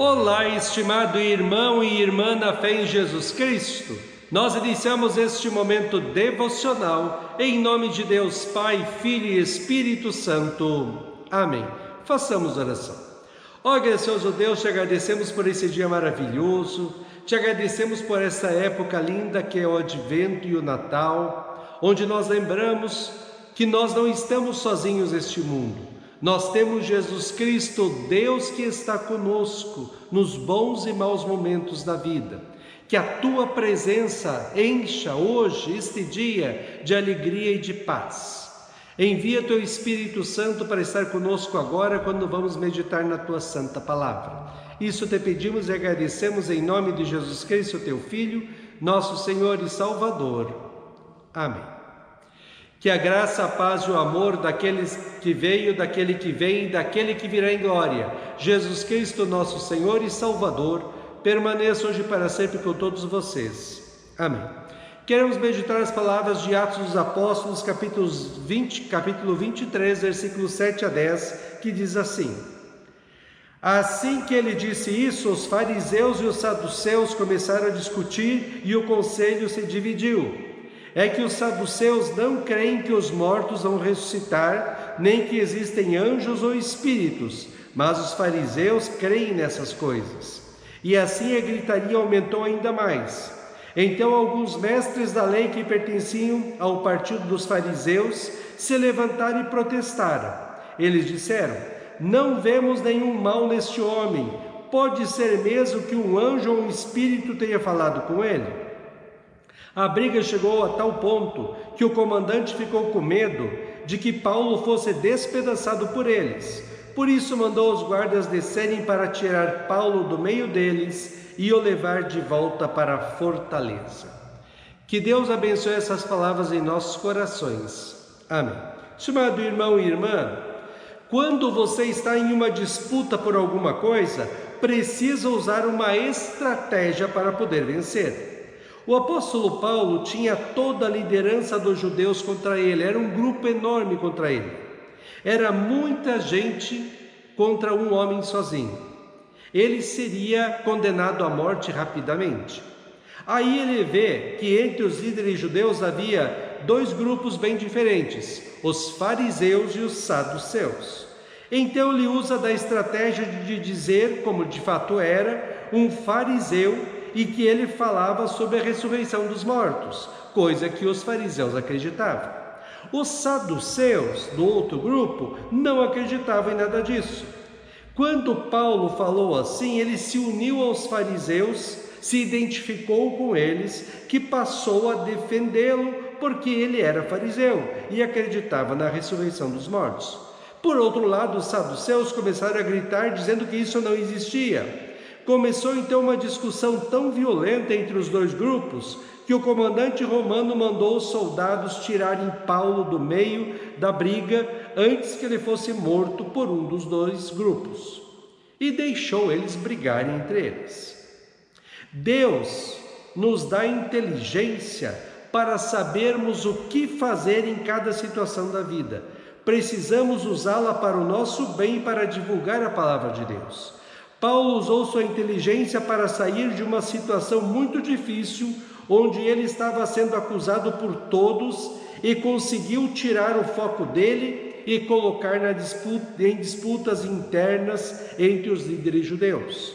Olá, estimado irmão e irmã na fé em Jesus Cristo. Nós iniciamos este momento devocional em nome de Deus Pai, Filho e Espírito Santo. Amém. Façamos oração. Ó gracioso Deus, te agradecemos por esse dia maravilhoso, te agradecemos por essa época linda que é o Advento e o Natal, onde nós lembramos que nós não estamos sozinhos neste mundo. Nós temos Jesus Cristo, Deus que está conosco nos bons e maus momentos da vida. Que a tua presença encha hoje, este dia, de alegria e de paz. Envia teu Espírito Santo para estar conosco agora, quando vamos meditar na tua santa palavra. Isso te pedimos e agradecemos em nome de Jesus Cristo, teu Filho, nosso Senhor e Salvador. Amém. Que a graça, a paz e o amor daquele que veio, daquele que vem e daquele que virá em glória, Jesus Cristo, nosso Senhor e Salvador, permaneça hoje para sempre com todos vocês. Amém. Queremos meditar as palavras de Atos dos Apóstolos, capítulo 23, versículos 7 a 10, que diz assim: Assim que ele disse isso, os fariseus e os saduceus começaram a discutir e o conselho se dividiu. É que os saduceus não creem que os mortos vão ressuscitar, nem que existem anjos ou espíritos, mas os fariseus creem nessas coisas. E assim a gritaria aumentou ainda mais. Então alguns mestres da lei que pertenciam ao partido dos fariseus se levantaram e protestaram. Eles disseram: Não vemos nenhum mal neste homem. Pode ser mesmo que um anjo ou um espírito tenha falado com ele? A briga chegou a tal ponto que o comandante ficou com medo de que Paulo fosse despedaçado por eles. Por isso mandou os guardas descerem para tirar Paulo do meio deles e o levar de volta para a fortaleza. Que Deus abençoe essas palavras em nossos corações. Amém. Estimado irmão e irmã, quando você está em uma disputa por alguma coisa, precisa usar uma estratégia para poder vencer. O apóstolo Paulo tinha toda a liderança dos judeus contra ele, era um grupo enorme contra ele. Era muita gente contra um homem sozinho. Ele seria condenado à morte rapidamente. Aí ele vê que entre os líderes judeus havia dois grupos bem diferentes, os fariseus e os saduceus. Então ele usa da estratégia de dizer, como de fato era, um fariseu, e que ele falava sobre a ressurreição dos mortos, coisa que os fariseus acreditavam. Os saduceus, do outro grupo, não acreditavam em nada disso. Quando Paulo falou assim, ele se uniu aos fariseus, se identificou com eles, que passou a defendê-lo porque ele era fariseu e acreditava na ressurreição dos mortos. Por outro lado, os saduceus começaram a gritar dizendo que isso não existia. Começou então uma discussão tão violenta entre os dois grupos que o comandante romano mandou os soldados tirarem Paulo do meio da briga antes que ele fosse morto por um dos dois grupos e deixou eles brigarem entre eles. Deus nos dá inteligência para sabermos o que fazer em cada situação da vida. Precisamos usá-la para o nosso bem e para divulgar a palavra de Deus. Paulo usou sua inteligência para sair de uma situação muito difícil, onde ele estava sendo acusado por todos, e conseguiu tirar o foco dele e colocar em disputas internas entre os líderes judeus.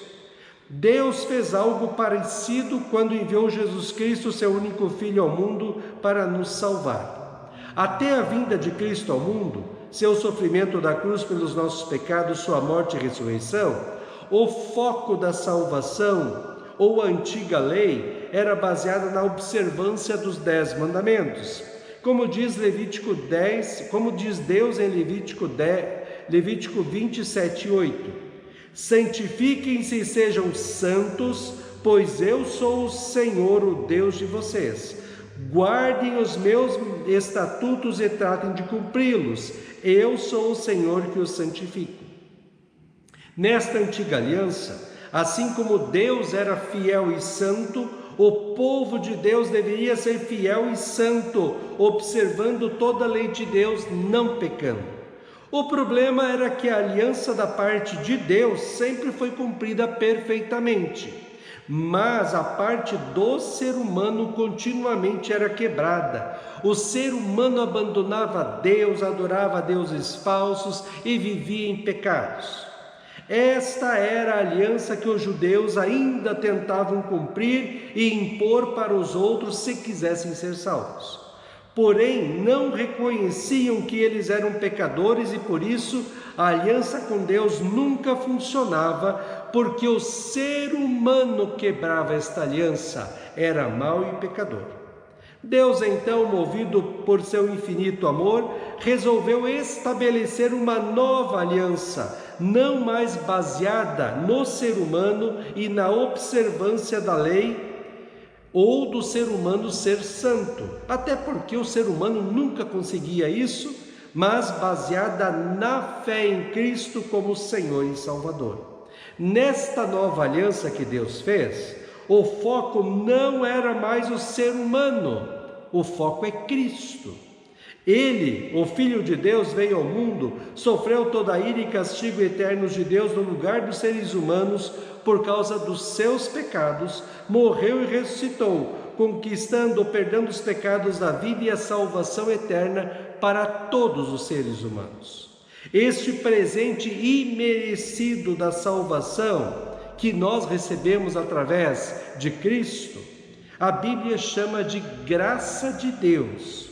Deus fez algo parecido quando enviou Jesus Cristo, seu único Filho, ao mundo para nos salvar. Até a vinda de Cristo ao mundo, seu sofrimento da cruz pelos nossos pecados, sua morte e ressurreição, o foco da salvação, ou a antiga lei, era baseada na observância dos 10 mandamentos. Como diz Deus em Levítico 27:8. Santifiquem-se e sejam santos, pois eu sou o Senhor, o Deus de vocês. Guardem os meus estatutos e tratem de cumpri-los. Eu sou o Senhor que os santifico. Nesta antiga aliança, assim como Deus era fiel e santo, o povo de Deus deveria ser fiel e santo, observando toda a lei de Deus, não pecando. O problema era que a aliança da parte de Deus sempre foi cumprida perfeitamente, mas a parte do ser humano continuamente era quebrada. O ser humano abandonava Deus, adorava deuses falsos e vivia em pecados. Esta era a aliança que os judeus ainda tentavam cumprir e impor para os outros se quisessem ser salvos. Porém, não reconheciam que eles eram pecadores e por isso a aliança com Deus nunca funcionava, porque o ser humano quebrava esta aliança, era mau e pecador. Deus, então, movido por seu infinito amor, resolveu estabelecer uma nova aliança, não mais baseada no ser humano e na observância da lei, ou do ser humano ser santo, até porque o ser humano nunca conseguia isso, mas baseada na fé em Cristo como Senhor e Salvador. Nesta nova aliança que Deus fez, o foco não era mais o ser humano, o foco é Cristo. Ele, o Filho de Deus, veio ao mundo, sofreu toda a ira e castigo eternos de Deus no lugar dos seres humanos por causa dos seus pecados, morreu e ressuscitou, conquistando o perdão dos pecados, da vida e a salvação eterna para todos os seres humanos. Este presente imerecido da salvação que nós recebemos através de Cristo, a Bíblia chama de graça de Deus.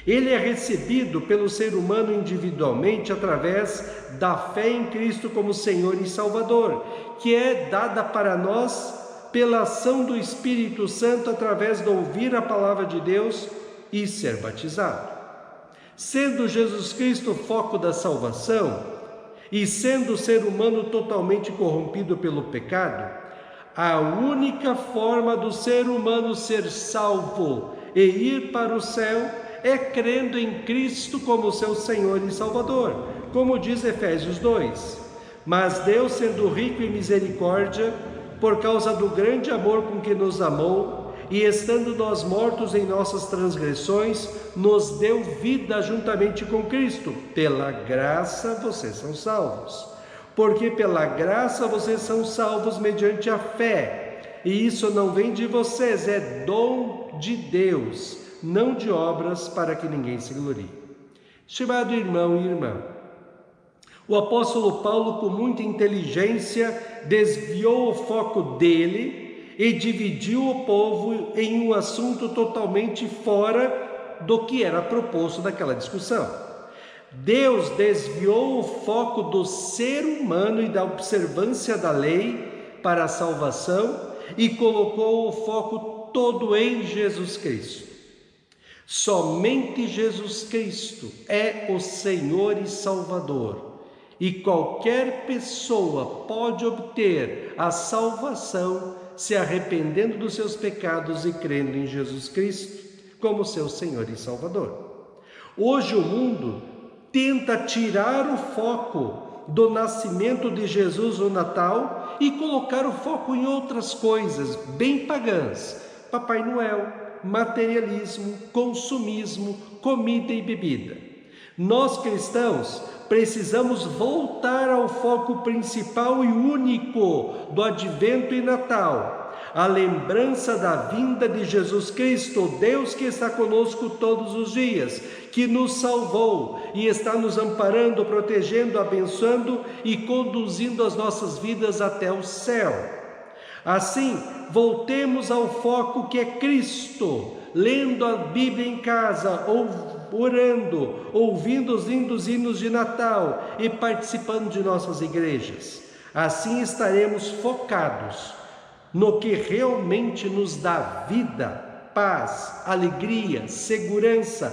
Ele é recebido pelo ser humano individualmente através da fé em Cristo como Senhor e Salvador, que é dada para nós pela ação do Espírito Santo através de ouvir a palavra de Deus e ser batizado. Sendo Jesus Cristo o foco da salvação e sendo o ser humano totalmente corrompido pelo pecado, a única forma do ser humano ser salvo e ir para o céu é crendo em Cristo como seu Senhor e Salvador, como diz Efésios 2. Mas Deus, sendo rico em misericórdia, por causa do grande amor com que nos amou, e estando nós mortos em nossas transgressões, nos deu vida juntamente com Cristo. Pela graça vocês são salvos. Porque pela graça vocês são salvos mediante a fé. E isso não vem de vocês, é dom de Deus, não de obras, para que ninguém se glorie. Estimado irmão e irmã, o apóstolo Paulo, com muita inteligência, desviou o foco dele e dividiu o povo em um assunto totalmente fora do que era proposto naquela discussão. Deus desviou o foco do ser humano e da observância da lei para a salvação e colocou o foco todo em Jesus Cristo. Somente Jesus Cristo é o Senhor e Salvador, e qualquer pessoa pode obter a salvação se arrependendo dos seus pecados e crendo em Jesus Cristo como seu Senhor e Salvador. Hoje o mundo tenta tirar o foco do nascimento de Jesus no Natal e colocar o foco em outras coisas bem pagãs, Papai Noel, materialismo, consumismo, comida e bebida. Nós cristãos precisamos voltar ao foco principal e único do Advento e Natal, a lembrança da vinda de Jesus Cristo, o Deus que está conosco todos os dias, que nos salvou e está nos amparando, protegendo, abençoando e conduzindo as nossas vidas até o céu. Assim, voltemos ao foco que é Cristo, lendo a Bíblia em casa, ou orando, ouvindo os lindos hinos de Natal e participando de nossas igrejas. Assim estaremos focados no que realmente nos dá vida, paz, alegria, segurança,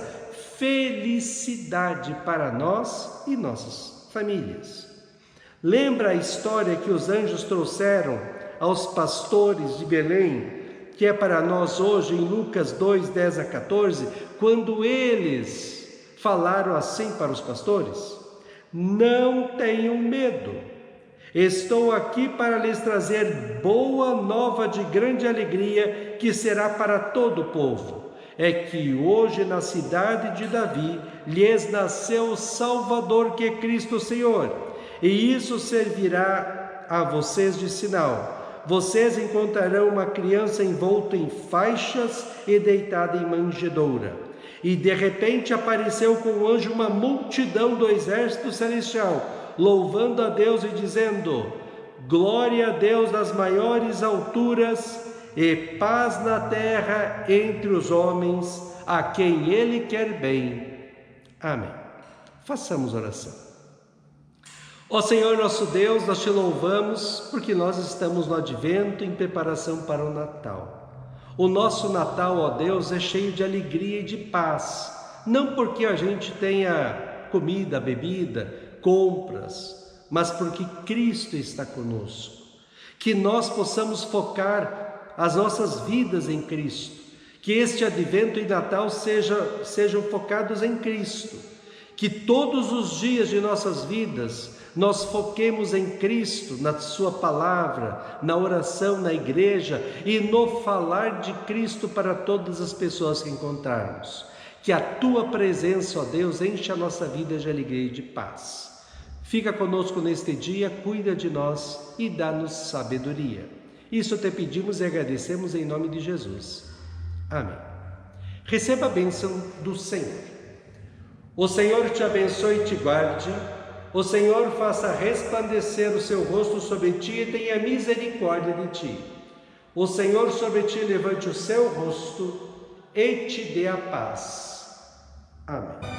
felicidade para nós e nossas famílias. Lembra a história que os anjos trouxeram aos pastores de Belém, que é para nós hoje em Lucas 2, 10 a 14, quando eles falaram assim para os pastores: não tenham medo, estou aqui para lhes trazer boa nova de grande alegria, que será para todo o povo. é que hoje na cidade de Davi lhes nasceu o Salvador, que é Cristo Senhor. E isso servirá a vocês de sinal. Vocês encontrarão uma criança envolta em faixas e deitada em manjedoura. E de repente apareceu com o anjo uma multidão do exército celestial, louvando a Deus e dizendo: glória a Deus nas maiores alturas e paz na terra entre os homens, a quem Ele quer bem. Amém. Façamos oração. Ó Senhor nosso Deus, nós te louvamos porque nós estamos no Advento em preparação para o Natal. O nosso Natal, ó Deus, é cheio de alegria e de paz, não porque a gente tenha comida, bebida, compras, mas porque Cristo está conosco. Que nós possamos focar as nossas vidas em Cristo, que este Advento e Natal sejam focados em Cristo, que todos os dias de nossas vidas nós foquemos em Cristo, na sua palavra, na oração, na igreja e no falar de Cristo para todas as pessoas que encontrarmos. Que a tua presença, ó Deus, enche a nossa vida de alegria e de paz. Fica conosco neste dia, cuida de nós e dá-nos sabedoria. Isso te pedimos e agradecemos em nome de Jesus. Amém. Receba a bênção do Senhor. O Senhor te abençoe e te guarde. O Senhor faça resplandecer o seu rosto sobre ti e tenha misericórdia de ti. O Senhor sobre ti levante o seu rosto e te dê a paz. Amém.